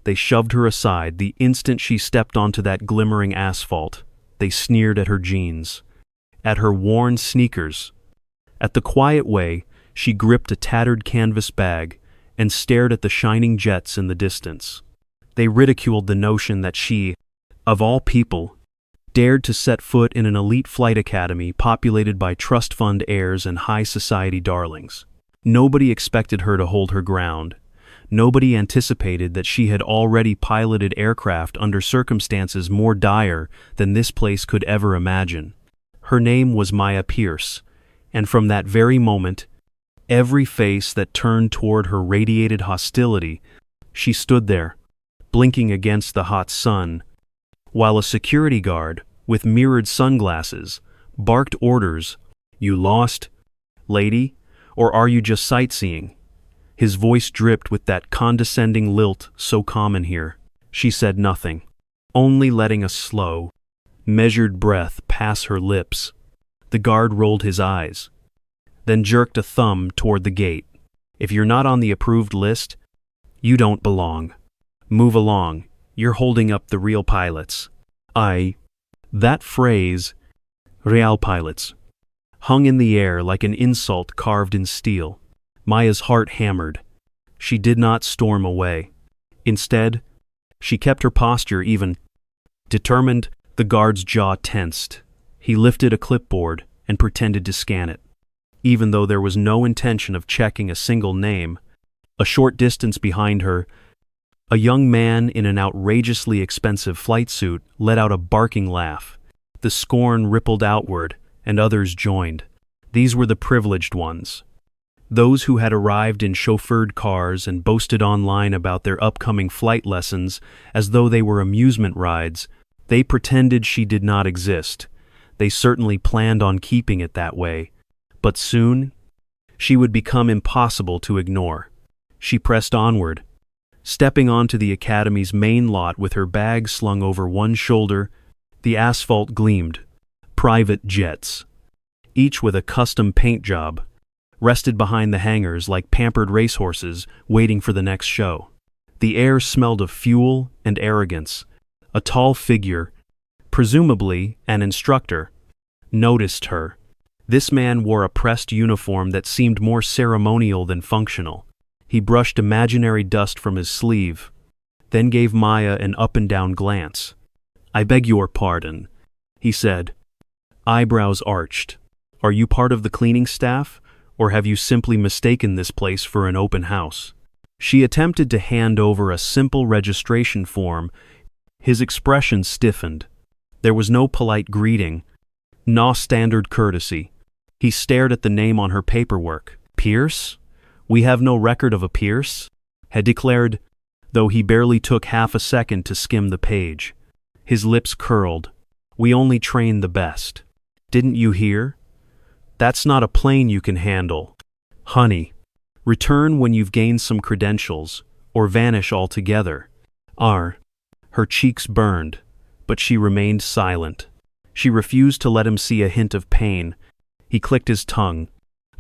They shoved her aside the instant she stepped onto that glimmering asphalt. They sneered at her jeans, at her worn sneakers. At the quiet way, she gripped a tattered canvas bag and stared at the shining jets in the distance. They ridiculed the notion that she, of all people, dared to set foot in an elite flight academy populated by trust fund heirs and high society darlings. Nobody expected her to hold her ground. Nobody anticipated that she had already piloted aircraft under circumstances more dire than this place could ever imagine. Her name was Maya Pierce, and from that very moment, every face that turned toward her radiated hostility. She stood there, blinking against the hot sun, while a security guard, with mirrored sunglasses, barked orders. "You lost, lady, or are you just sightseeing?" His voice dripped with that condescending lilt so common here. She said nothing, only letting a slow, measured breath pass her lips. The guard rolled his eyes, then jerked a thumb toward the gate. "If you're not on the approved list, you don't belong. Move along, you're holding up the real pilots." That phrase, real pilots, hung in the air like an insult carved in steel. Maya's heart hammered. She did not storm away. Instead, she kept her posture even. Determined, the guard's jaw tensed. He lifted a clipboard and pretended to scan it, even though there was no intention of checking a single name. A short distance behind her, a young man in an outrageously expensive flight suit let out a barking laugh. The scorn rippled outward, and others joined. These were the privileged ones. Those who had arrived in chauffeured cars and boasted online about their upcoming flight lessons as though they were amusement rides. They pretended she did not exist. They certainly planned on keeping it that way. But soon, she would become impossible to ignore. She pressed onward, stepping onto the academy's main lot with her bag slung over one shoulder. The asphalt gleamed. Private jets, each with a custom paint job, rested behind the hangars like pampered racehorses waiting for the next show. The air smelled of fuel and arrogance. A tall figure, presumably an instructor, noticed her. This man wore a pressed uniform that seemed more ceremonial than functional. He brushed imaginary dust from his sleeve, then gave Maya an up-and-down glance. "I beg your pardon," he said, eyebrows arched. "Are you part of the cleaning staff, or have you simply mistaken this place for an open house?" She attempted to hand over a simple registration form. His expression stiffened. There was no polite greeting, no standard courtesy. He stared at the name on her paperwork. "Pierce? We have no record of a Pierce," had declared, though he barely took half a second to skim the page. His lips curled. "We only train the best. Didn't you hear? That's not a plane you can handle. Honey, return when you've gained some credentials, or vanish altogether." Her cheeks burned, but she remained silent. She refused to let him see a hint of pain. He clicked his tongue,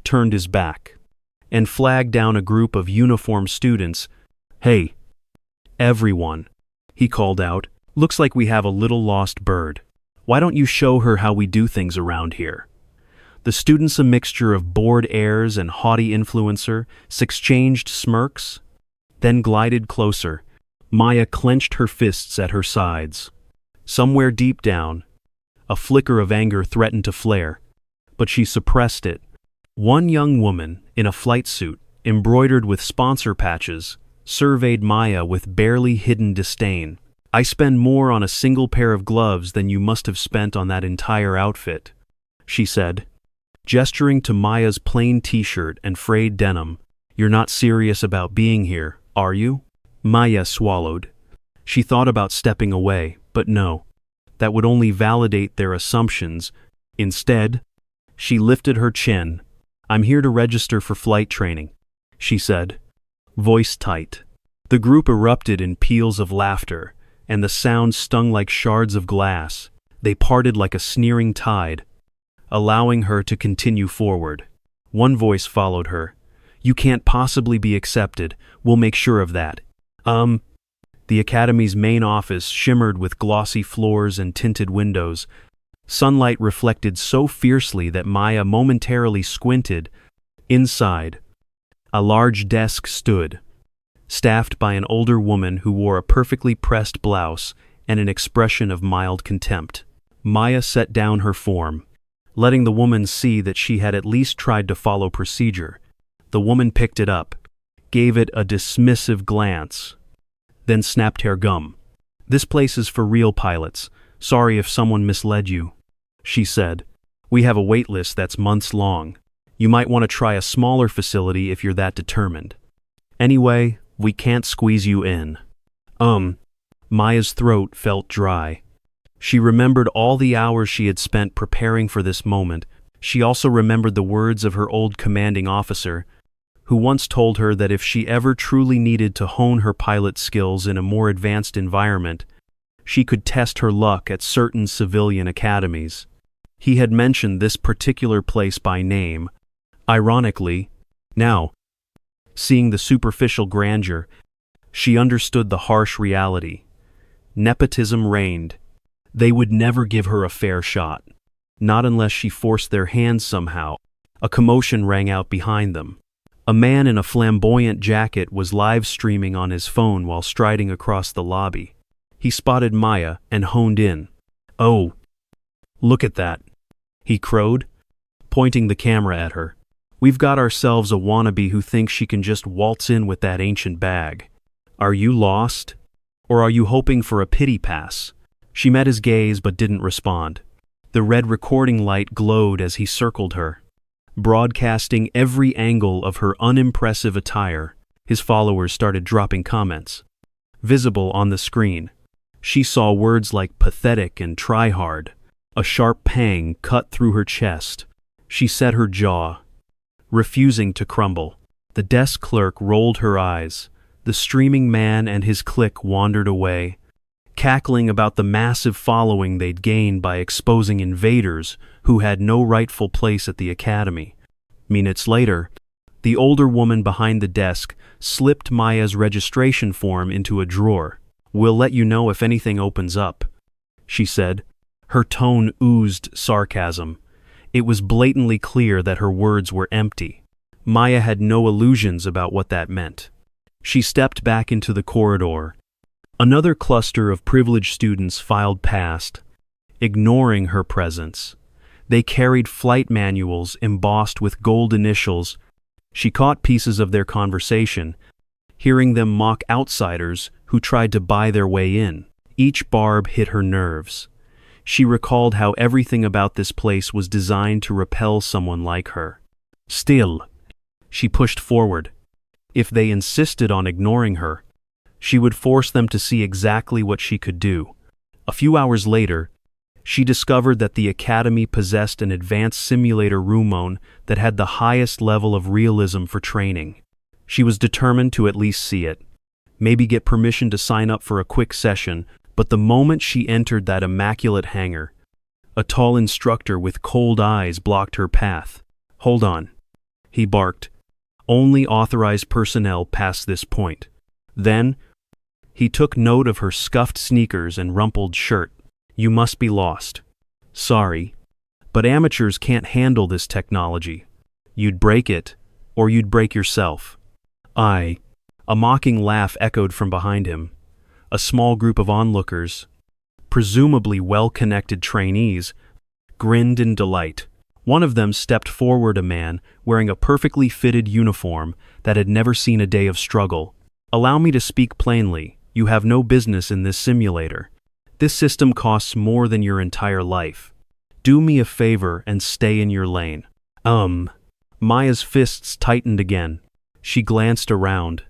turned his back, and flagged down a group of uniformed students. "Hey, everyone," he called out, "looks like we have a little lost bird. Why don't you show her how we do things around here?" The students, a mixture of bored airs and haughty influencer, exchanged smirks, then glided closer. Maya clenched her fists at her sides. Somewhere deep down, a flicker of anger threatened to flare, but she suppressed it. One young woman, in a flight suit, embroidered with sponsor patches, surveyed Maya with barely hidden disdain. "I spend more on a single pair of gloves than you must have spent on that entire outfit," she said, gesturing to Maya's plain t-shirt and frayed denim. "You're not serious about being here, are you?" Maya swallowed. She thought about stepping away, but no, that would only validate their assumptions. Instead, she lifted her chin. "I'm here to register for flight training," she said, voice tight. The group erupted in peals of laughter, and the sound stung like shards of glass. They parted like a sneering tide, allowing her to continue forward. One voice followed her. "You can't possibly be accepted. We'll make sure of that." The academy's main office shimmered with glossy floors and tinted windows. Sunlight reflected so fiercely that Maya momentarily squinted. Inside, a large desk stood, staffed by an older woman who wore a perfectly pressed blouse and an expression of mild contempt. Maya set down her form, letting the woman see that she had at least tried to follow procedure. The woman picked it up, gave it a dismissive glance, then snapped her gum. "This place is for real pilots. Sorry if someone misled you," she said. "We have a wait list that's months long. You might want to try a smaller facility if you're that determined. Anyway, we can't squeeze you in." Maya's throat felt dry. She remembered all the hours she had spent preparing for this moment. She also remembered the words of her old commanding officer, who once told her that if she ever truly needed to hone her pilot skills in a more advanced environment, she could test her luck at certain civilian academies. He had mentioned this particular place by name. Ironically, now, seeing the superficial grandeur, she understood the harsh reality. Nepotism reigned. They would never give her a fair shot, not unless she forced their hand somehow. A commotion rang out behind them. A man in a flamboyant jacket was live streaming on his phone while striding across the lobby. He spotted Maya and honed in. "Oh, look at that," he crowed, pointing the camera at her. "We've got ourselves a wannabe who thinks she can just waltz in with that ancient bag. Are you lost? Or are you hoping for a pity pass?" She met his gaze but didn't respond. The red recording light glowed as he circled her, broadcasting every angle of her unimpressive attire. His followers started dropping comments. Visible on the screen, she saw words like pathetic and try hard. A sharp pang cut through her chest. She set her jaw, refusing to crumble. The desk clerk rolled her eyes. The streaming man and his clique wandered away, cackling about the massive following they'd gained by exposing invaders who had no rightful place at the academy. Minutes later, the older woman behind the desk slipped Maya's registration form into a drawer. "We'll let you know if anything opens up," she said. Her tone oozed sarcasm. It was blatantly clear that her words were empty. Maya had no illusions about what that meant. She stepped back into the corridor. Another cluster of privileged students filed past, ignoring her presence. They carried flight manuals embossed with gold initials. She caught pieces of their conversation, hearing them mock outsiders who tried to buy their way in. Each barb hit her nerves. She recalled how everything about this place was designed to repel someone like her. Still, she pushed forward. If they insisted on ignoring her, she would force them to see exactly what she could do. A few hours later, she discovered that the academy possessed an advanced simulator room that had the highest level of realism for training. She was determined to at least see it, maybe get permission to sign up for a quick session, but the moment she entered that immaculate hangar, a tall instructor with cold eyes blocked her path. "Hold on," he barked. "Only authorized personnel pass this point." Then, he took note of her scuffed sneakers and rumpled shirt. "You must be lost. Sorry, but amateurs can't handle this technology. You'd break it, or you'd break yourself." A mocking laugh echoed from behind him. A small group of onlookers, presumably well-connected trainees, grinned in delight. One of them stepped forward, a man wearing a perfectly fitted uniform that had never seen a day of struggle. "Allow me to speak plainly. You have no business in this simulator. This system costs more than your entire life. Do me a favor and stay in your lane." Maya's fists tightened again. She glanced around,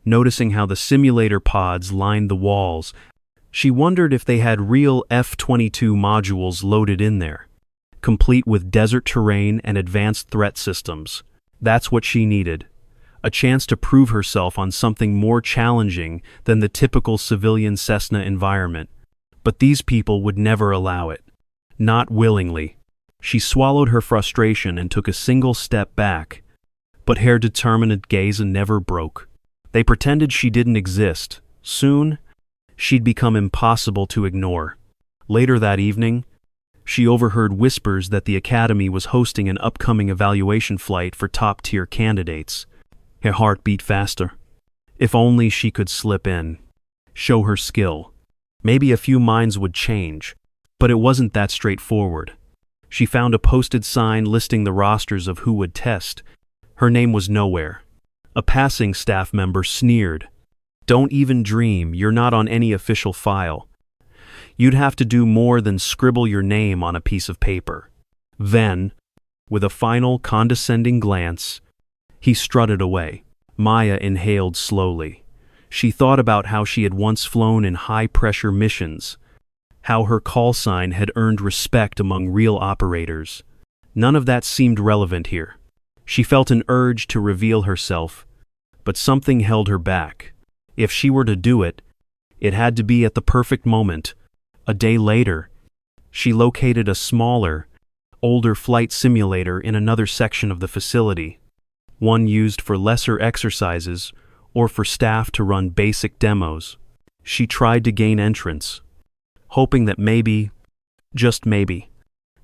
noticing how the simulator pods lined the walls. She wondered if they had real F-22 modules loaded in there, complete with desert terrain and advanced threat systems. That's what she needed. A chance to prove herself on something more challenging than the typical civilian Cessna environment. But these people would never allow it. Not willingly. She swallowed her frustration and took a single step back. But her determined gaze never broke. They pretended she didn't exist. Soon, she'd become impossible to ignore. Later that evening, she overheard whispers that the academy was hosting an upcoming evaluation flight for top-tier candidates. Her heart beat faster. If only she could slip in, show her skill. Maybe a few minds would change, but it wasn't that straightforward. She found a posted sign listing the rosters of who would test. Her name was nowhere. A passing staff member sneered. "Don't even dream, you're not on any official file. You'd have to do more than scribble your name on a piece of paper." Then, with a final condescending glance, he strutted away. Maya inhaled slowly. She thought about how she had once flown in high-pressure missions, how her call sign had earned respect among real operators. None of that seemed relevant here. She felt an urge to reveal herself, but something held her back. If she were to do it, it had to be at the perfect moment. A day later, she located a smaller, older flight simulator in another section of the facility, one used for lesser exercises or for staff to run basic demos. She tried to gain entrance, hoping that maybe, just maybe,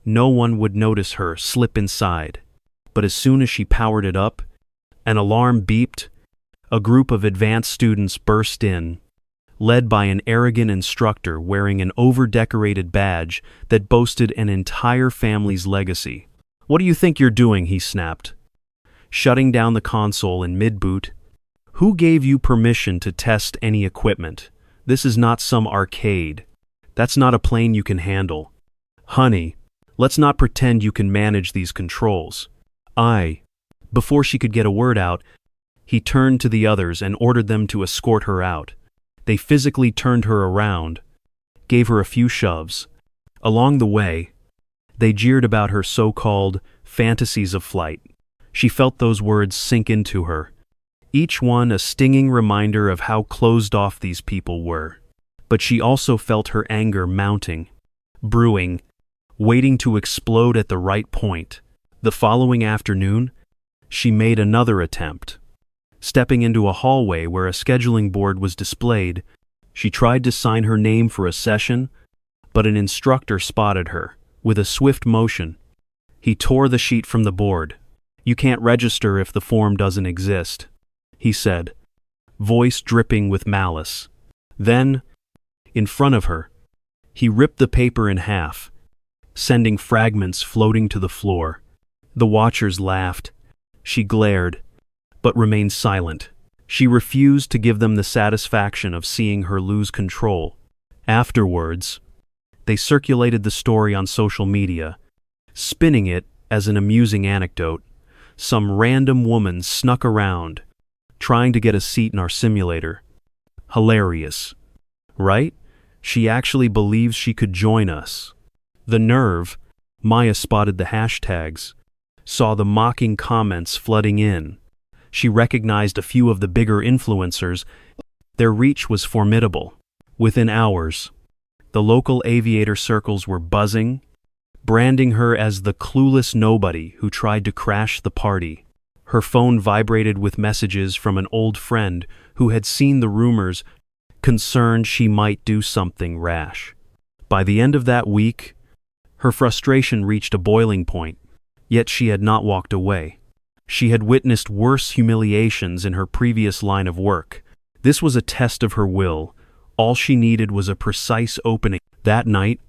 no one would notice her slip inside. But as soon as she powered it up, an alarm beeped. A group of advanced students burst in, led by an arrogant instructor wearing an over-decorated badge that boasted an entire family's legacy. "What do you think you're doing?" he snapped, shutting down the console in mid-boot. "Who gave you permission to test any equipment? This is not some arcade. That's not a plane you can handle. Honey, let's not pretend you can manage these controls." Before she could get a word out, he turned to the others and ordered them to escort her out. They physically turned her around, gave her a few shoves. Along the way, they jeered about her so-called fantasies of flight. She felt those words sink into her, each one a stinging reminder of how closed off these people were. But she also felt her anger mounting, brewing, waiting to explode at the right point. The following afternoon, she made another attempt. Stepping into a hallway where a scheduling board was displayed, she tried to sign her name for a session, but an instructor spotted her. With a swift motion, he tore the sheet from the board. "You can't register if the form doesn't exist," he said, voice dripping with malice. Then, in front of her, he ripped the paper in half, sending fragments floating to the floor. The watchers laughed. She glared, but remained silent. She refused to give them the satisfaction of seeing her lose control. Afterwards, they circulated the story on social media, spinning it as an amusing anecdote. Some random woman snuck around, trying to get a seat in our simulator. Hilarious, right? She actually believes she could join us. The nerve. Maya spotted the hashtags, saw the mocking comments flooding in. She recognized a few of the bigger influencers. Their reach was formidable. Within hours, the local aviator circles were buzzing, branding her as the clueless nobody who tried to crash the party. Her phone vibrated with messages from an old friend who had seen the rumors, concerned she might do something rash. By the end of that week, her frustration reached a boiling point, yet she had not walked away. She had witnessed worse humiliations in her previous line of work. This was a test of her will. All she needed was a precise opening. That night,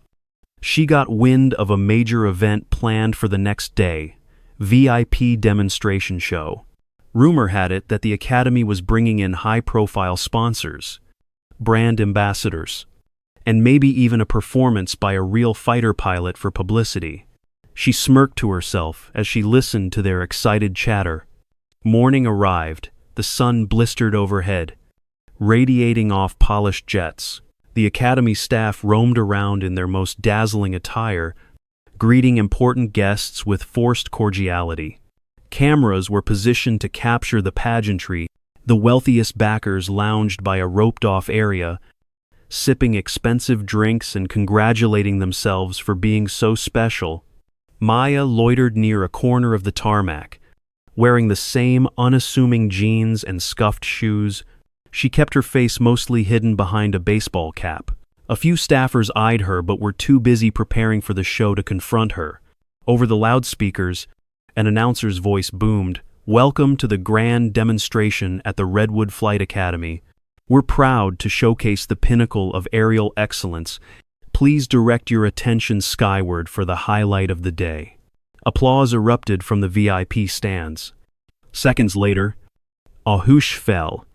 she got wind of a major event planned for the next day, VIP demonstration show. Rumor had it that the Academy was bringing in high-profile sponsors, brand ambassadors, and maybe even a performance by a real fighter pilot for publicity. She smirked to herself as she listened to their excited chatter. Morning arrived, the sun blistered overhead, radiating off polished jets. The Academy staff roamed around in their most dazzling attire, greeting important guests with forced cordiality. Cameras were positioned to capture the pageantry. The wealthiest backers lounged by a roped-off area, sipping expensive drinks and congratulating themselves for being so special. Maya loitered near a corner of the tarmac, wearing the same unassuming jeans and scuffed shoes. She kept her face mostly hidden behind a baseball cap. A few staffers eyed her but were too busy preparing for the show to confront her. Over the loudspeakers, an announcer's voice boomed, "Welcome to the grand demonstration at the Redwood Flight Academy. We're proud to showcase the pinnacle of aerial excellence. Please direct your attention skyward for the highlight of the day." Applause erupted from the VIP stands. Seconds later, a whoosh fell.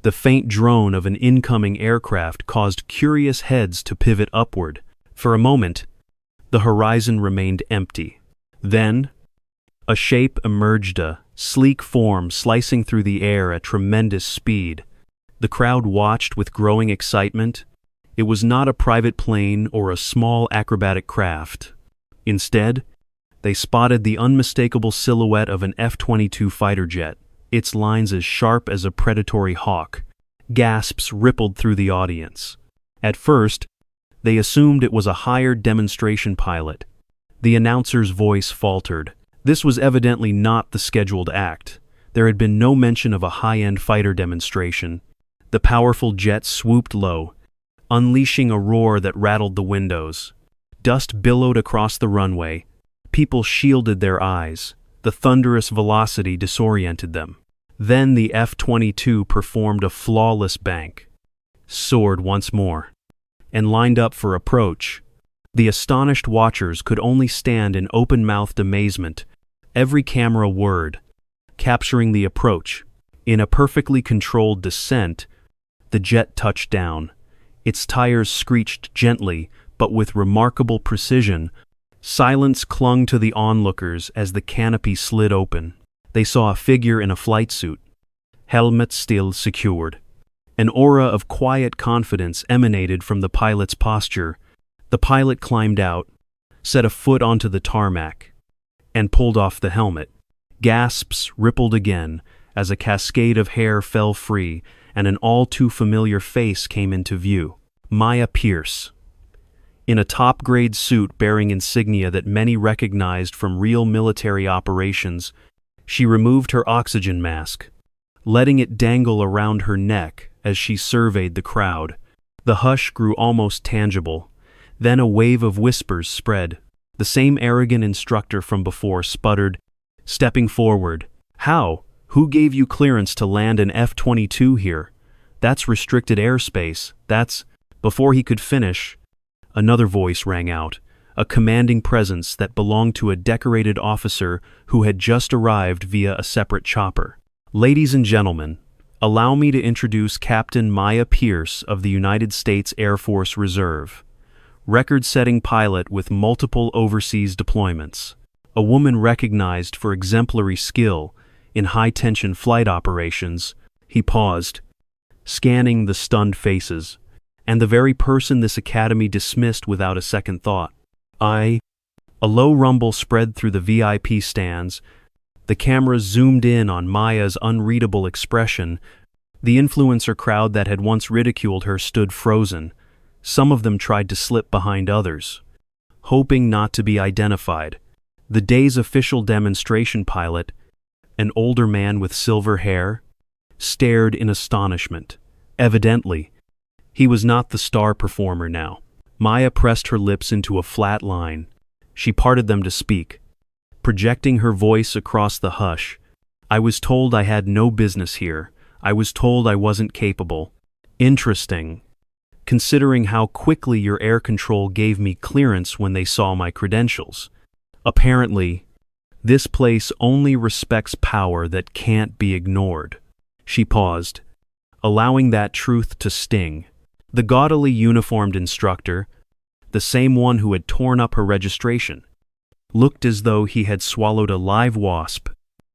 The faint drone of an incoming aircraft caused curious heads to pivot upward. For a moment, the horizon remained empty. Then, a shape emerged, a sleek form slicing through the air at tremendous speed. The crowd watched with growing excitement. It was not a private plane or a small acrobatic craft. Instead, they spotted the unmistakable silhouette of an F-22 fighter jet, its lines as sharp as a predatory hawk. Gasps rippled through the audience. At first, they assumed it was a hired demonstration pilot. The announcer's voice faltered. This was evidently not the scheduled act. There had been no mention of a high-end fighter demonstration. The powerful jet swooped low, unleashing a roar that rattled the windows. Dust billowed across the runway. People shielded their eyes. The thunderous velocity disoriented them. Then the F-22 performed a flawless bank, soared once more, and lined up for approach. The astonished watchers could only stand in open-mouthed amazement, every camera word capturing the approach. In a perfectly controlled descent, the jet touched down. Its tires screeched gently, but with remarkable precision. Silence clung to the onlookers as the canopy slid open. They saw a figure in a flight suit, helmet still secured. An aura of quiet confidence emanated from the pilot's posture. The pilot climbed out, set a foot onto the tarmac, and pulled off the helmet. Gasps rippled again as a cascade of hair fell free and an all-too-familiar face came into view. Maya Pierce. In a top-grade suit bearing insignia that many recognized from real military operations, she removed her oxygen mask, letting it dangle around her neck as she surveyed the crowd. The hush grew almost tangible. Then a wave of whispers spread. The same arrogant instructor from before sputtered, stepping forward. "How? Who gave you clearance to land an F-22 here? That's restricted airspace. That's—" Before he could finish, another voice rang out, a commanding presence that belonged to a decorated officer who had just arrived via a separate chopper. "Ladies and gentlemen, allow me to introduce Captain Maya Pierce of the United States Air Force Reserve, record-setting pilot with multiple overseas deployments, a woman recognized for exemplary skill in high-tension flight operations." He paused, scanning the stunned faces, and the very person this academy dismissed without a second thought. A low rumble spread through the VIP stands. The cameras zoomed in on Maya's unreadable expression. The influencer crowd that had once ridiculed her stood frozen. Some of them tried to slip behind others, hoping not to be identified. The day's official demonstration pilot, an older man with silver hair, stared in astonishment. Evidently, he was not the star performer now. Maya pressed her lips into a flat line. She parted them to speak, projecting her voice across the hush. "I was told I had no business here. I was told I wasn't capable. Interesting, considering how quickly your air control gave me clearance when they saw my credentials. Apparently, this place only respects power that can't be ignored." She paused, allowing that truth to sting. The gaudily uniformed instructor, the same one who had torn up her registration, looked as though he had swallowed a live wasp.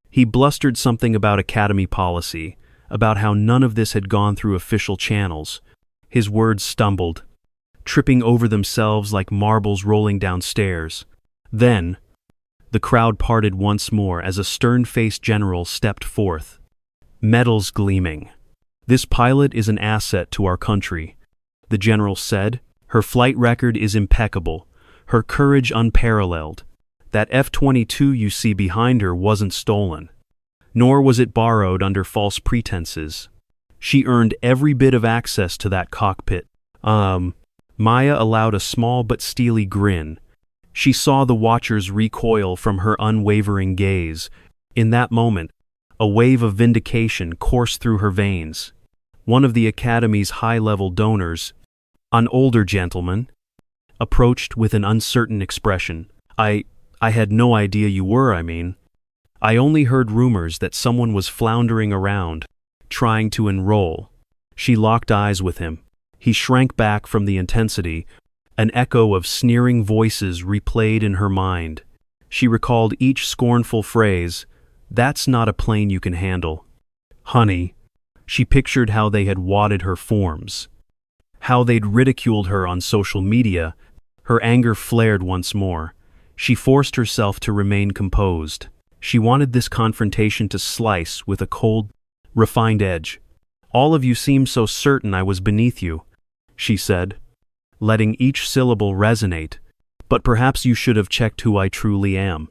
He blustered something about academy policy, about how none of this had gone through official channels. His words stumbled, tripping over themselves like marbles rolling downstairs. Then, the crowd parted once more as a stern-faced general stepped forth, medals gleaming. "This pilot is an asset to our country," the general said. "Her flight record is impeccable, her courage unparalleled. That F-22 you see behind her wasn't stolen, nor was it borrowed under false pretenses. She earned every bit of access to that cockpit. Maya allowed a small but steely grin. She saw the watchers recoil from her unwavering gaze. In that moment, a wave of vindication coursed through her veins. One of the Academy's high-level donors, an older gentleman, approached with an uncertain expression. I had no idea you were, I only heard rumors that someone was floundering around, trying to enroll. She locked eyes with him. He shrank back from the intensity. An echo of sneering voices replayed in her mind. She recalled each scornful phrase, "That's not a plane you can handle." Honey. She pictured how they had wadded her forms, how they'd ridiculed her on social media. Her anger flared once more. She forced herself to remain composed. She wanted this confrontation to slice with a cold, refined edge. "All of you seem so certain I was beneath you," she said, letting each syllable resonate. "But perhaps you should have checked who I truly am.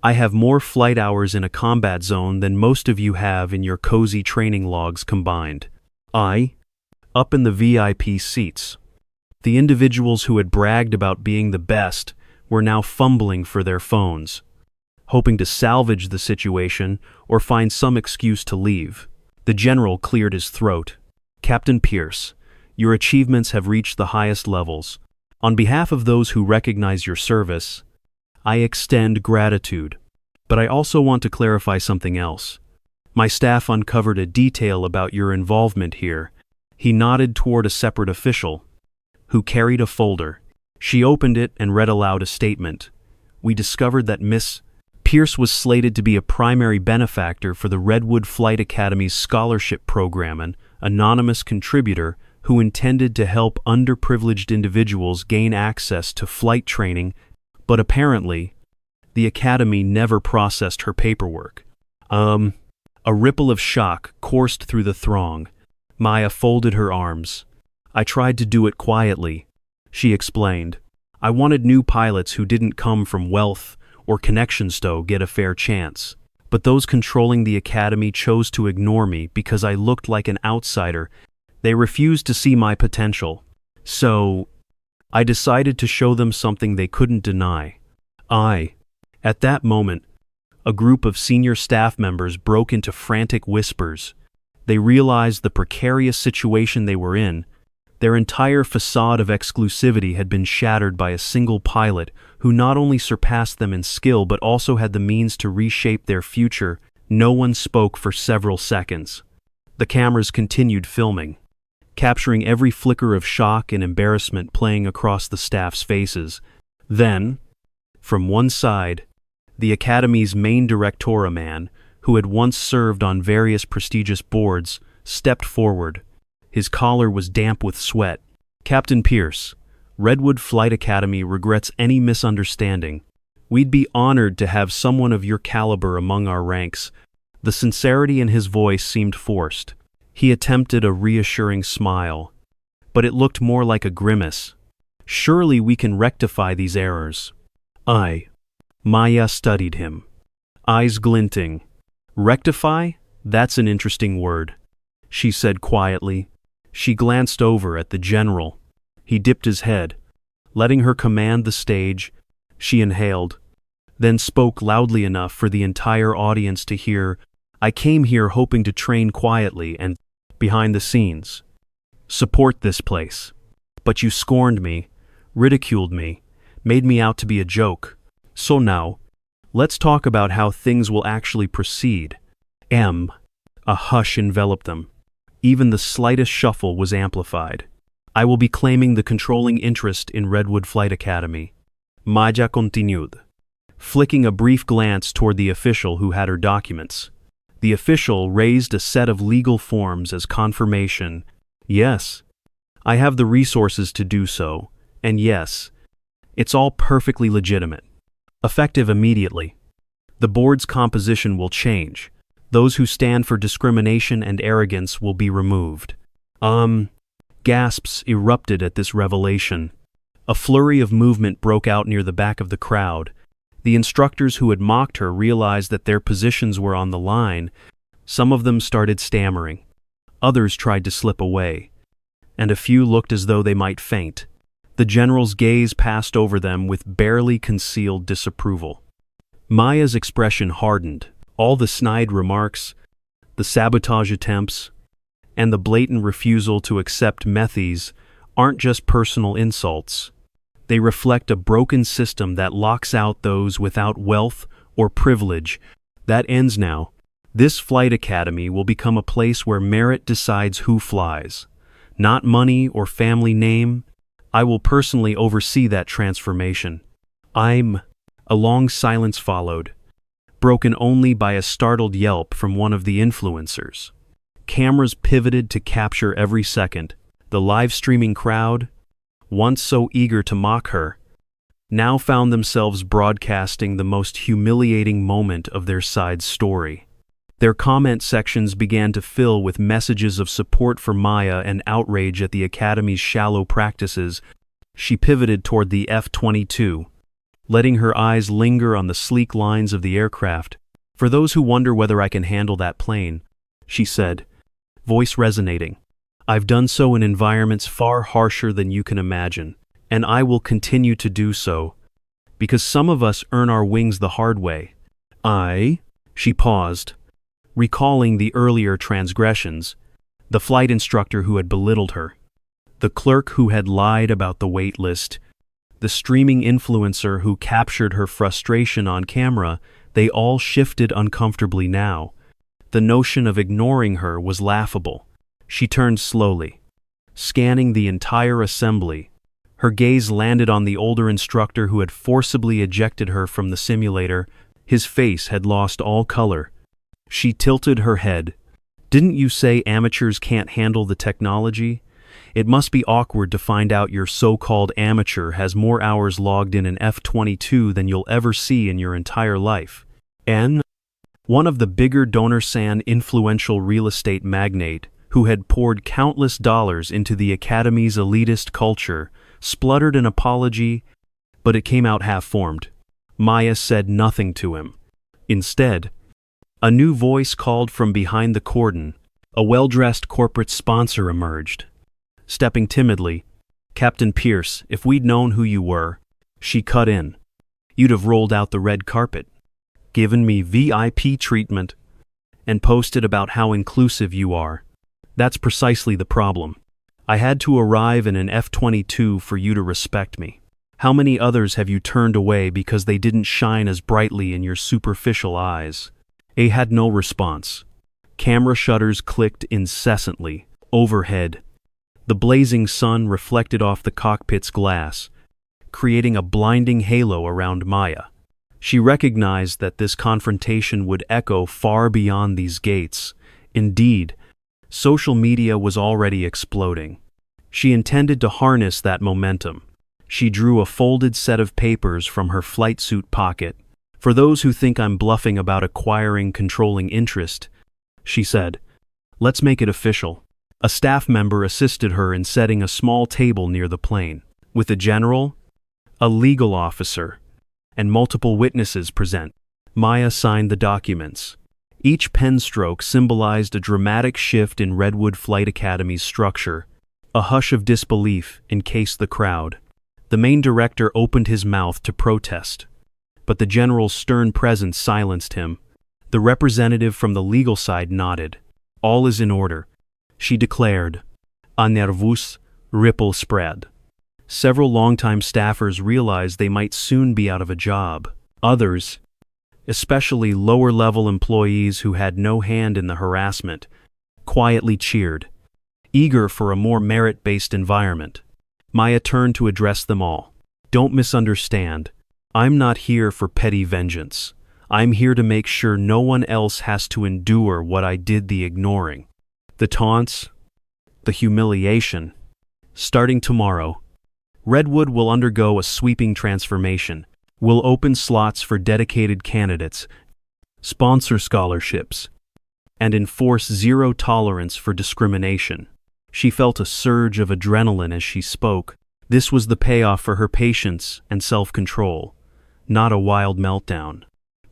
I have more flight hours in a combat zone than most of you have in your cozy training logs combined." Up in the VIP seats. The individuals who had bragged about being the best were now fumbling for their phones, hoping to salvage the situation or find some excuse to leave. The general cleared his throat. "Captain Pierce, your achievements have reached the highest levels. On behalf of those who recognize your service, I extend gratitude. But I also want to clarify something else. My staff uncovered a detail about your involvement here." He nodded toward a separate official, who carried a folder. She opened it and read aloud a statement. "We discovered that Miss Pierce was slated to be a primary benefactor for the Redwood Flight Academy's scholarship program, an anonymous contributor who intended to help underprivileged individuals gain access to flight training, but apparently, the Academy never processed her paperwork." A ripple of shock coursed through the throng. Maya folded her arms. "I tried to do it quietly," she explained. "I wanted new pilots who didn't come from wealth or connections to get a fair chance. But those controlling the Academy chose to ignore me because I looked like an outsider. They refused to see my potential. So, I decided to show them something they couldn't deny." At that moment, a group of senior staff members broke into frantic whispers. They realized the precarious situation they were in. Their entire facade of exclusivity had been shattered by a single pilot who not only surpassed them in skill but also had the means to reshape their future. No one spoke for several seconds. The cameras continued filming, capturing every flicker of shock and embarrassment playing across the staff's faces. Then, from one side, the Academy's main directora man, who had once served on various prestigious boards, stepped forward. His collar was damp with sweat. "Captain Pierce, Redwood Flight Academy regrets any misunderstanding. We'd be honored to have someone of your caliber among our ranks." The sincerity in his voice seemed forced. He attempted a reassuring smile, but it looked more like a grimace. "Surely we can rectify these errors." Maya studied him, eyes glinting. "Rectify? That's an interesting word," she said quietly. She glanced over at the general. He dipped his head. Letting her command the stage, she inhaled, then spoke loudly enough for the entire audience to hear. "I came here hoping to train quietly and, behind the scenes, support this place. But you scorned me, ridiculed me, made me out to be a joke. So now, let's talk about how things will actually proceed." A hush enveloped them. Even the slightest shuffle was amplified. "I will be claiming the controlling interest in Redwood Flight Academy." Maya continued, flicking a brief glance toward the official who had her documents. The official raised a set of legal forms as confirmation. "Yes, I have the resources to do so, and yes, it's all perfectly legitimate. Effective immediately. The board's composition will change. Those who stand for discrimination and arrogance will be removed." Gasps erupted at this revelation. A flurry of movement broke out near the back of the crowd. The instructors who had mocked her realized that their positions were on the line. Some of them started stammering. Others tried to slip away, and a few looked as though they might faint. The general's gaze passed over them with barely concealed disapproval. Maya's expression hardened. All the snide remarks, the sabotage attempts, and the blatant refusal to accept methes aren't just personal insults. They reflect a broken system that locks out those without wealth or privilege. That ends now. This flight academy will become a place where merit decides who flies. Not money or family name. I will personally oversee that transformation. A long silence followed, broken only by a startled yelp from one of the influencers. Cameras pivoted to capture every second. The live streaming crowd, once so eager to mock her, now found themselves broadcasting the most humiliating moment of their side's story. Their comment sections began to fill with messages of support for Maya and outrage at the Academy's shallow practices. She pivoted toward the F-22, letting her eyes linger on the sleek lines of the aircraft. "For those who wonder whether I can handle that plane," she said, voice resonating, "I've done so in environments far harsher than you can imagine, and I will continue to do so, because some of us earn our wings the hard way." She paused, recalling the earlier transgressions, the flight instructor who had belittled her, the clerk who had lied about the wait list, the streaming influencer who captured her frustration on camera. They all shifted uncomfortably now. The notion of ignoring her was laughable. She turned slowly, scanning the entire assembly. Her gaze landed on the older instructor who had forcibly ejected her from the simulator. His face had lost all color. She tilted her head. "Didn't you say amateurs can't handle the technology? It must be awkward to find out your so-called amateur has more hours logged in an F-22 than you'll ever see in your entire life." One of the bigger Donnersan influential real estate magnate, who had poured countless dollars into the Academy's elitist culture, spluttered an apology, but it came out half-formed. Maya said nothing to him. Instead, a new voice called from behind the cordon. A well-dressed corporate sponsor emerged. Stepping timidly, "Captain Pierce, if we'd known who you were," she cut in, "you'd have rolled out the red carpet, given me VIP treatment, and posted about how inclusive you are. That's precisely the problem. I had to arrive in an F-22 for you to respect me. How many others have you turned away because they didn't shine as brightly in your superficial eyes?" A had no response. Camera shutters clicked incessantly. Overhead, the blazing sun reflected off the cockpit's glass, creating a blinding halo around Maya. She recognized that this confrontation would echo far beyond these gates. Indeed, social media was already exploding. She intended to harness that momentum. She drew a folded set of papers from her flight suit pocket. "For those who think I'm bluffing about acquiring controlling interest," she said, "let's make it official." A staff member assisted her in setting a small table near the plane. With a general, a legal officer, and multiple witnesses present, Maya signed the documents. Each pen stroke symbolized a dramatic shift in Redwood Flight Academy's structure. A hush of disbelief encased the crowd. The main director opened his mouth to protest, but the general's stern presence silenced him. The representative from the legal side nodded. "All is in order," she declared. A nervous ripple spread. Several longtime staffers realized they might soon be out of a job. Others, especially lower-level employees who had no hand in the harassment, quietly cheered, eager for a more merit-based environment. Maya turned to address them all. "Don't misunderstand. I'm not here for petty vengeance. I'm here to make sure no one else has to endure what I did, the ignoring, the taunts, the humiliation. Starting tomorrow, Redwood will undergo a sweeping transformation. We'll open slots for dedicated candidates, sponsor scholarships, and enforce zero tolerance for discrimination." She felt a surge of adrenaline as she spoke. This was the payoff for her patience and self-control. Not a wild meltdown,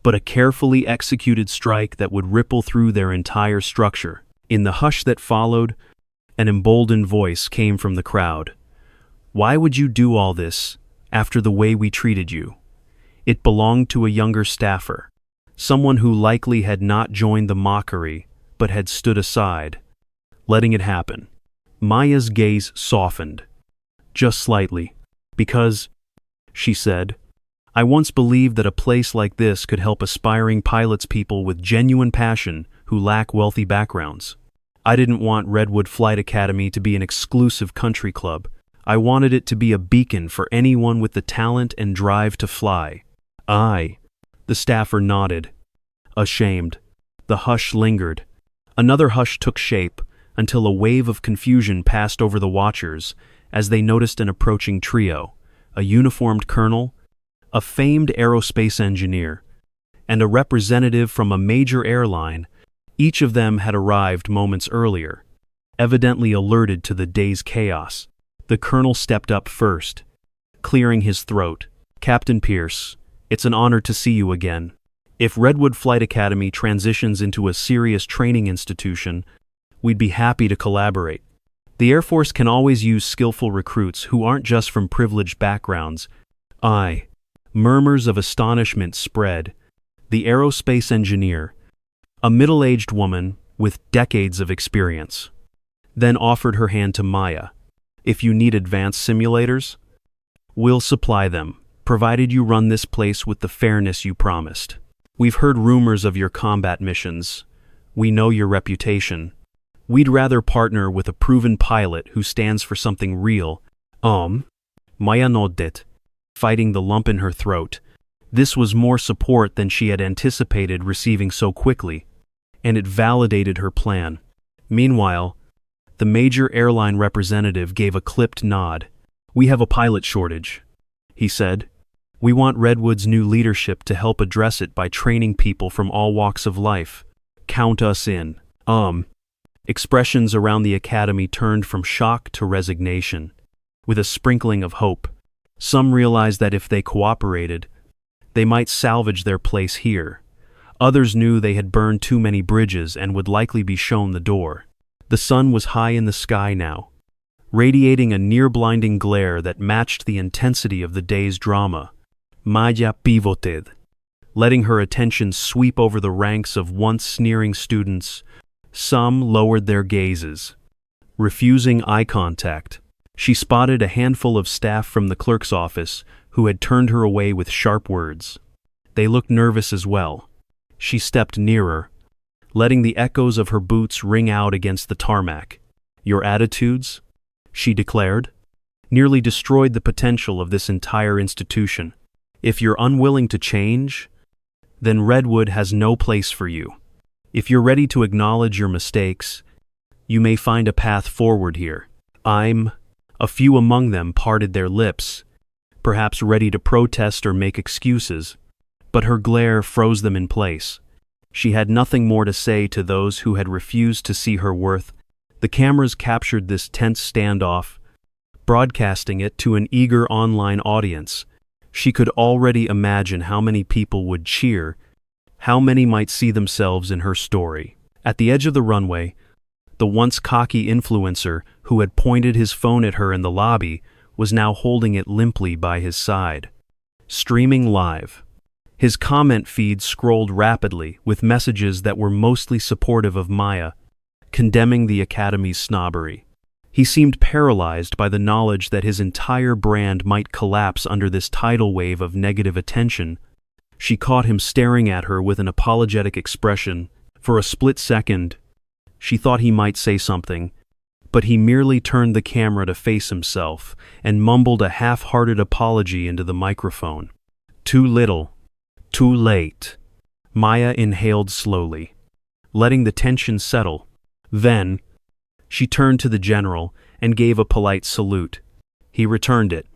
but a carefully executed strike that would ripple through their entire structure. In the hush that followed, an emboldened voice came from the crowd. "Why would you do all this after the way we treated you?" It belonged to a younger staffer, someone who likely had not joined the mockery but had stood aside, letting it happen. Maya's gaze softened, just slightly, because, she said, "I once believed that a place like this could help aspiring pilots, people with genuine passion who lack wealthy backgrounds. I didn't want Redwood Flight Academy to be an exclusive country club. I wanted it to be a beacon for anyone with the talent and drive to fly." The staffer nodded, ashamed. The hush lingered. Another hush took shape until a wave of confusion passed over the watchers as they noticed an approaching trio, a uniformed colonel, a famed aerospace engineer, and a representative from a major airline. Each of them had arrived moments earlier, evidently alerted to the day's chaos. The colonel stepped up first, clearing his throat. "Captain Pierce, it's an honor to see you again. If Redwood Flight Academy transitions into a serious training institution, we'd be happy to collaborate. The Air Force can always use skillful recruits who aren't just from privileged backgrounds." Murmurs of astonishment spread. The aerospace engineer, a middle-aged woman with decades of experience, then offered her hand to Maya. "If you need advanced simulators, we'll supply them, provided you run this place with the fairness you promised. We've heard rumors of your combat missions. We know your reputation. We'd rather partner with a proven pilot who stands for something real." Maya nodded, fighting the lump in her throat. This was more support than she had anticipated receiving so quickly, and it validated her plan. Meanwhile, the major airline representative gave a clipped nod. "We have a pilot shortage," he said. "We want Redwood's new leadership to help address it by training people from all walks of life. Count us in." Expressions around the academy turned from shock to resignation, with a sprinkling of hope. Some realized that if they cooperated, they might salvage their place here. Others knew they had burned too many bridges and would likely be shown the door. The sun was high in the sky now, radiating a near-blinding glare that matched the intensity of the day's drama. Maya pivoted, letting her attention sweep over the ranks of once sneering students. Some lowered their gazes, refusing eye contact. She spotted a handful of staff from the clerk's office who had turned her away with sharp words. They looked nervous as well. She stepped nearer, letting the echoes of her boots ring out against the tarmac. "Your attitudes," she declared, "nearly destroyed the potential of this entire institution. If you're unwilling to change, then Redwood has no place for you. If you're ready to acknowledge your mistakes, you may find a path forward here." A few among them parted their lips, perhaps ready to protest or make excuses, but her glare froze them in place. She had nothing more to say to those who had refused to see her worth. The cameras captured this tense standoff, broadcasting it to an eager online audience. She could already imagine how many people would cheer, how many might see themselves in her story. At the edge of the runway, the once cocky influencer who had pointed his phone at her in the lobby was now holding it limply by his side, streaming live. His comment feed scrolled rapidly with messages that were mostly supportive of Maya, condemning the Academy's snobbery. He seemed paralyzed by the knowledge that his entire brand might collapse under this tidal wave of negative attention. She caught him staring at her with an apologetic expression. For a split second, she thought he might say something, but he merely turned the camera to face himself and mumbled a half-hearted apology into the microphone. "Too little, too late." Maya inhaled slowly, letting the tension settle. Then, she turned to the general and gave a polite salute. He returned it,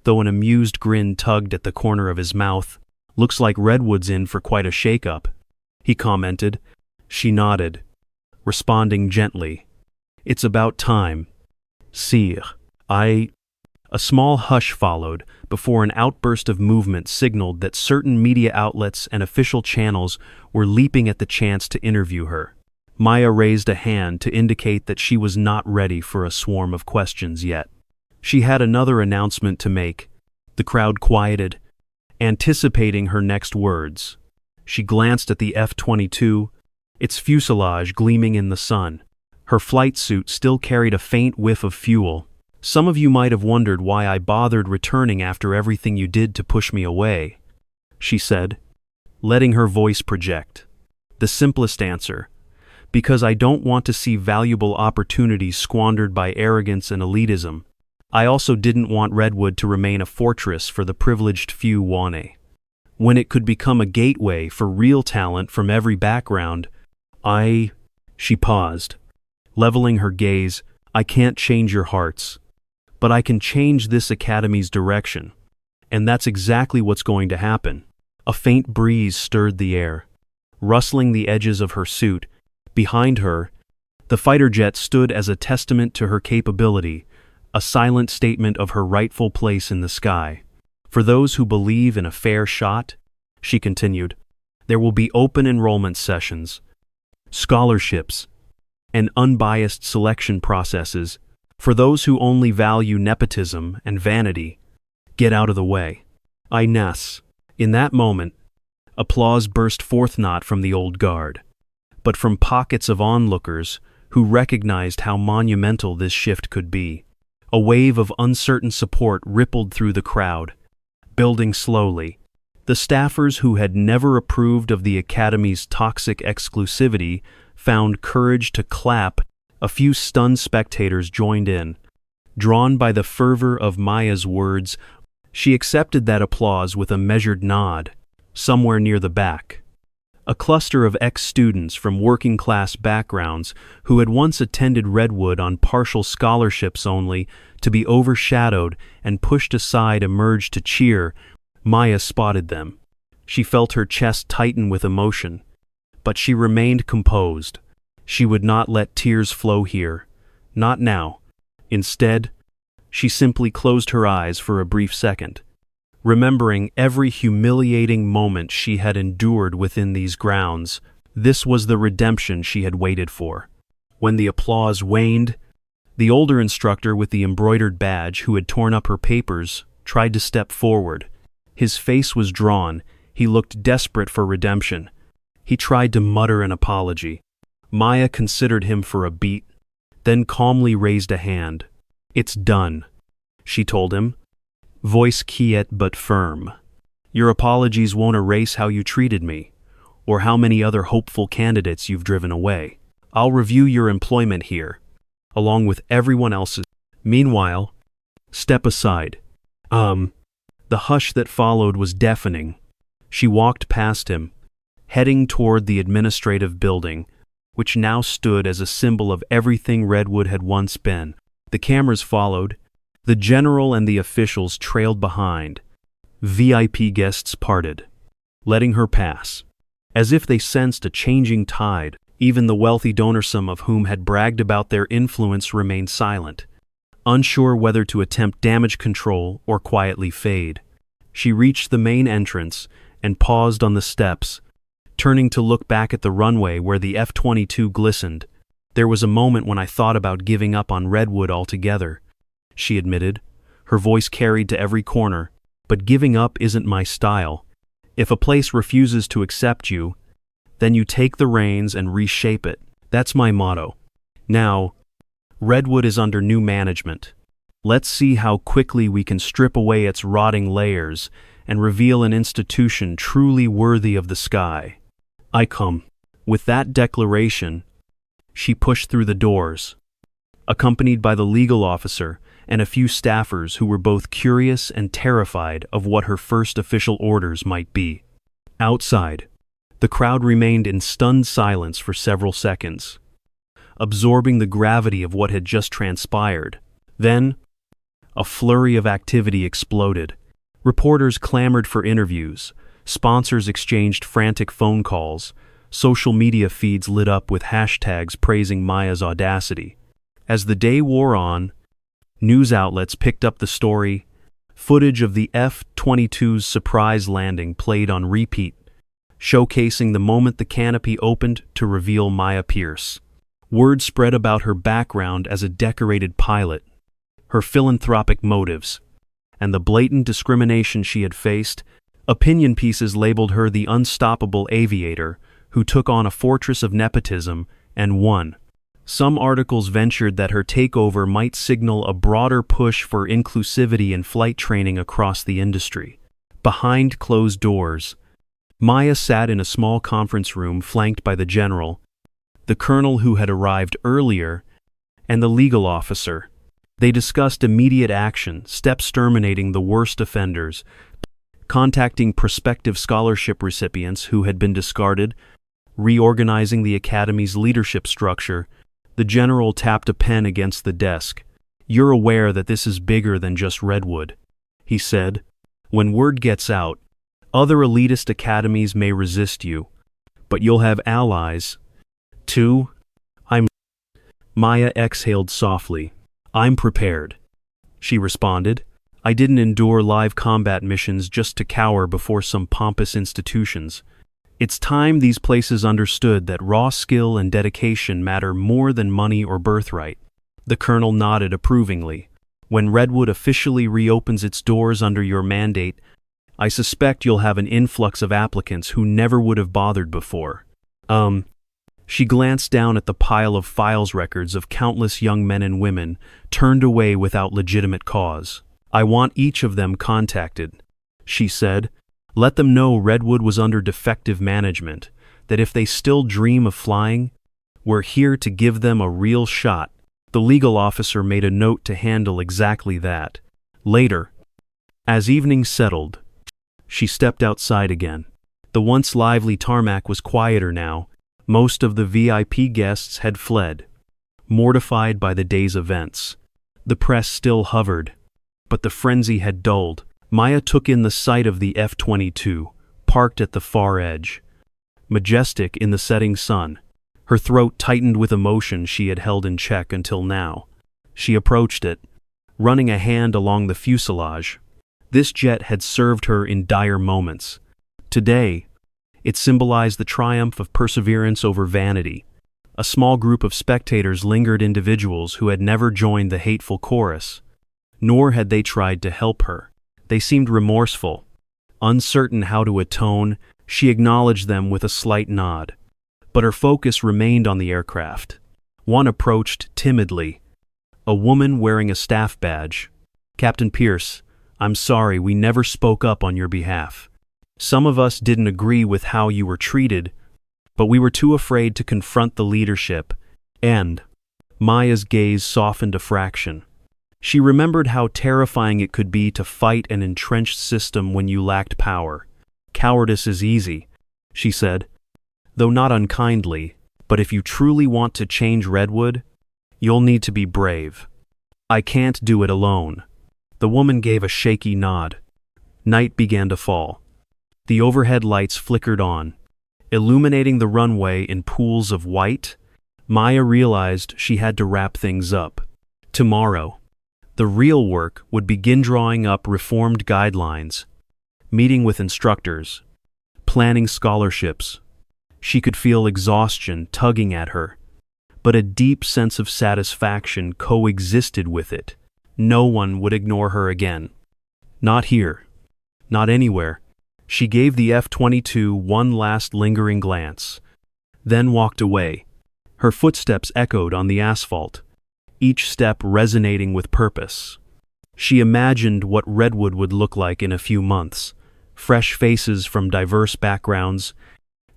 though an amused grin tugged at the corner of his mouth. "Looks like Redwood's in for quite a shake-up," he commented. She nodded, responding gently. "It's about time. Sire, A small hush followed before an outburst of movement signaled that certain media outlets and official channels were leaping at the chance to interview her. Maya raised a hand to indicate that she was not ready for a swarm of questions yet. She had another announcement to make. The crowd quieted, anticipating her next words. She glanced at the F-22, its fuselage gleaming in the sun. Her flight suit still carried a faint whiff of fuel. "Some of you might have wondered why I bothered returning after everything you did to push me away," she said, letting her voice project. "The simplest answer: because I don't want to see valuable opportunities squandered by arrogance and elitism. I also didn't want Redwood to remain a fortress for the privileged few Wane. When it could become a gateway for real talent from every background, She paused, leveling her gaze. "I can't change your hearts, but I can change this academy's direction. And that's exactly what's going to happen." A faint breeze stirred the air, rustling the edges of her suit. Behind her, the fighter jet stood as a testament to her capability, a silent statement of her rightful place in the sky. "For those who believe in a fair shot," she continued, "there will be open enrollment sessions, scholarships, and unbiased selection processes. For those who only value nepotism and vanity, get out of the way." In that moment, applause burst forth not from the old guard, but from pockets of onlookers who recognized how monumental this shift could be. A wave of uncertain support rippled through the crowd, building slowly. The staffers who had never approved of the Academy's toxic exclusivity found courage to clap. A few stunned spectators joined in. Drawn by the fervor of Maya's words, she accepted that applause with a measured nod. Somewhere near the back, a cluster of ex-students from working-class backgrounds who had once attended Redwood on partial scholarships only to be overshadowed and pushed aside emerged to cheer. Maya spotted them. She felt her chest tighten with emotion, but she remained composed. She would not let tears flow here. Not now. Instead, she simply closed her eyes for a brief second, remembering every humiliating moment she had endured within these grounds. This was the redemption she had waited for. When the applause waned, the older instructor with the embroidered badge who had torn up her papers tried to step forward. His face was drawn. He looked desperate for redemption. He tried to mutter an apology. Maya considered him for a beat, then calmly raised a hand. "It's done," she told him, voice quiet but firm. "Your apologies won't erase how you treated me, or how many other hopeful candidates you've driven away. I'll review your employment here, along with everyone else's. Meanwhile, step aside." The hush that followed was deafening. She walked past him, heading toward the administrative building, which now stood as a symbol of everything Redwood had once been. The cameras followed. The general and the officials trailed behind. VIP guests parted, letting her pass, as if they sensed a changing tide. Even the wealthy donor, some of whom had bragged about their influence, remained silent, unsure whether to attempt damage control or quietly fade. She reached the main entrance and paused on the steps, turning to look back at the runway where the F-22 glistened. "There was a moment when I thought about giving up on Redwood altogether," she admitted, her voice carried to every corner. "But giving up isn't my style. If a place refuses to accept you, then you take the reins and reshape it. That's my motto. Now, Redwood is under new management. Let's see how quickly we can strip away its rotting layers and reveal an institution truly worthy of the sky. I come." With that declaration, she pushed through the doors, accompanied by the legal officer and a few staffers who were both curious and terrified of what her first official orders might be. Outside, the crowd remained in stunned silence for several seconds, absorbing the gravity of what had just transpired. Then, a flurry of activity exploded. Reporters clamored for interviews, sponsors exchanged frantic phone calls, social media feeds lit up with hashtags praising Maya's audacity. As the day wore on, news outlets picked up the story. Footage of the F-22's surprise landing played on repeat, showcasing the moment the canopy opened to reveal Maya Pierce. Word spread about her background as a decorated pilot, her philanthropic motives, and the blatant discrimination she had faced. Opinion pieces labeled her the unstoppable aviator who took on a fortress of nepotism and won. Some articles ventured that her takeover might signal a broader push for inclusivity in flight training across the industry. Behind closed doors, Maya sat in a small conference room flanked by the general, the colonel who had arrived earlier, and the legal officer. They discussed immediate action, steps terminating the worst offenders, contacting prospective scholarship recipients who had been discarded, reorganizing the academy's leadership structure. The general tapped a pen against the desk. "You're aware that this is bigger than just Redwood," he said. "When word gets out, other elitist academies may resist you, but you'll have allies, too." Maya exhaled softly. "I'm prepared," she responded. "I didn't endure live combat missions just to cower before some pompous institutions. It's time these places understood that raw skill and dedication matter more than money or birthright." The colonel nodded approvingly. "When Redwood officially reopens its doors under your mandate, I suspect you'll have an influx of applicants who never would have bothered before." She glanced down at the pile of files records of countless young men and women turned away without legitimate cause. "I want each of them contacted," she said. "Let them know Redwood was under defective management, that if they still dream of flying, we're here to give them a real shot." The legal officer made a note to handle exactly that. Later, as evening settled, she stepped outside again. The once lively tarmac was quieter now. Most of the VIP guests had fled, mortified by the day's events. The press still hovered, but the frenzy had dulled. Maya took in the sight of the F-22, parked at the far edge, majestic in the setting sun. Her throat tightened with emotion she had held in check until now. She approached it, running a hand along the fuselage. This jet had served her in dire moments. Today, it symbolized the triumph of perseverance over vanity. A small group of spectators lingered, individuals who had never joined the hateful chorus, nor had they tried to help her. They seemed remorseful. Uncertain how to atone, she acknowledged them with a slight nod. But her focus remained on the aircraft. One approached timidly, a woman wearing a staff badge. "Captain Pierce, I'm sorry we never spoke up on your behalf. Some of us didn't agree with how you were treated, but we were too afraid to confront the leadership." And Maya's gaze softened a fraction. She remembered how terrifying it could be to fight an entrenched system when you lacked power. "Cowardice is easy," she said, though not unkindly, "but if you truly want to change Redwood, you'll need to be brave. I can't do it alone." The woman gave a shaky nod. Night began to fall. The overhead lights flickered on, illuminating the runway in pools of white. Maya realized she had to wrap things up. Tomorrow, the real work would begin, drawing up reformed guidelines, meeting with instructors, planning scholarships. She could feel exhaustion tugging at her, but a deep sense of satisfaction coexisted with it. No one would ignore her again. Not here. Not anywhere. She gave the F-22 one last lingering glance, then walked away. Her footsteps echoed on the asphalt, each step resonating with purpose. She imagined what Redwood would look like in a few months. Fresh faces from diverse backgrounds,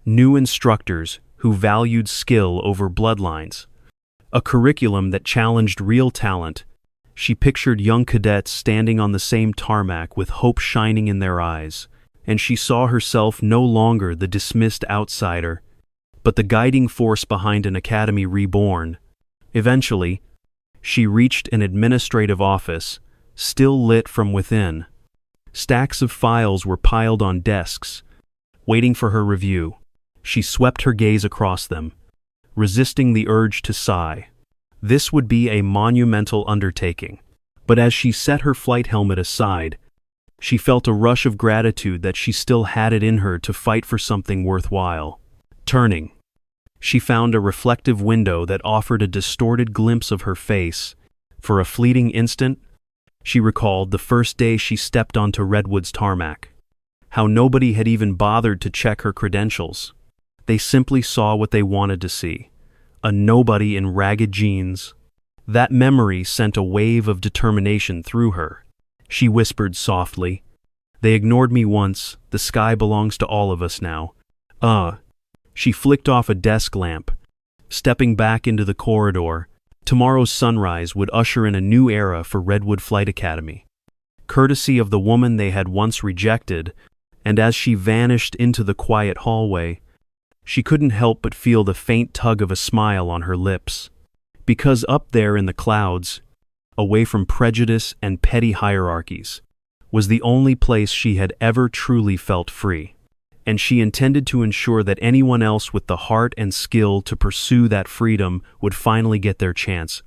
new instructors who valued skill over bloodlines, a curriculum that challenged real talent. She pictured young cadets standing on the same tarmac with hope shining in their eyes, and she saw herself no longer the dismissed outsider, but the guiding force behind an academy reborn. Eventually, she reached an administrative office, still lit from within. Stacks of files were piled on desks, waiting for her review. She swept her gaze across them, resisting the urge to sigh. This would be a monumental undertaking. But as she set her flight helmet aside, She felt a rush of gratitude that she still had it in her to fight for something worthwhile. Turning, she found a reflective window that offered a distorted glimpse of her face. For a fleeting instant, she recalled the first day she stepped onto Redwood's tarmac. How nobody had even bothered to check her credentials. They simply saw what they wanted to see. A nobody in ragged jeans. That memory sent a wave of determination through her. She whispered softly, "They ignored me once, the sky belongs to all of us now." She flicked off a desk lamp, stepping back into the corridor. Tomorrow's sunrise would usher in a new era for Redwood Flight Academy. Courtesy of the woman they had once rejected, and as she vanished into the quiet hallway, she couldn't help but feel the faint tug of a smile on her lips. Because up there in the clouds, away from prejudice and petty hierarchies, was the only place she had ever truly felt free. And she intended to ensure that anyone else with the heart and skill to pursue that freedom would finally get their chance.